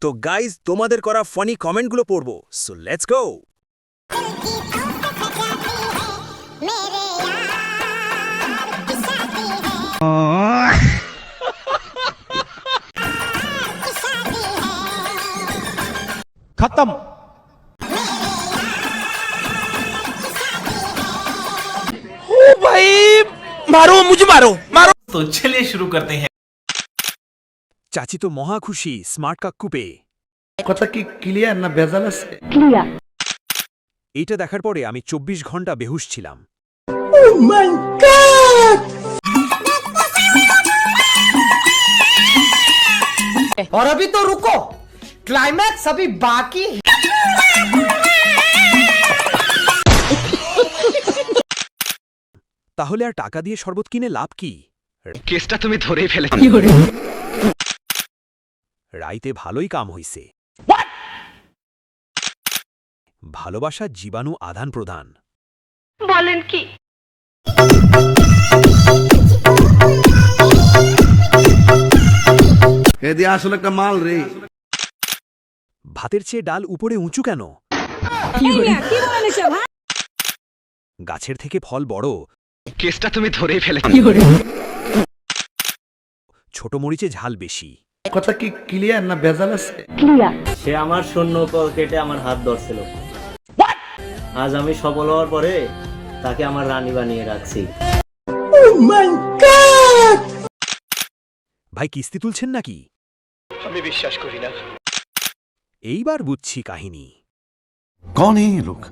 তো গাইজ তোমাদের করা ফানি কমেন্টগুলো পড়ব, সো লেটস গো। खत्म। ओ भाई मारो, मुझे मारो मारो। तो चलिए शुरू करते हैं। চাচি তো মহা খুশি স্মার্ট কাক্কু পেয়ে। কথা কি ক্লিয়ার না ভেজাল আছে? এইটা দেখার পরে আমি 24 ঘন্টা বেহুশ ছিলাম। और अभी तो रुको, क्लाइमैक्स अभी बाकी है। তাহলে আর টাকা দিয়ে শরবত কিনে লাভ কি? কেসটা তুমি ধরেই ফেলে। রাইতে ভালোই কাম হইছে। ভালোবাসা জীবাণু আদান প্রদান। বলেন কি? এদি আসলে একটা মাল রে। ভাতের চেয়ে ডাল উপরে উঁচু কেন? গাছের থেকে ফল বড়। কেসটা তুমি ধরেই ফেলে। ছোট মরিচে ঝাল বেশি। কথা কি ক্লিয়ার না ভেজাল আছে? সে আমার শূন্য কেটে আমার হাত ধরছিল। আজ আমি সফল হওয়ার পরে তাকে আমার রানী বানিয়ে রাখছি। ভাই কিস্তি তুলছেন নাকি? আমি বিশ্বাস করি না। এইবার বুঝছি কাহিনী। कौन है ये लोग?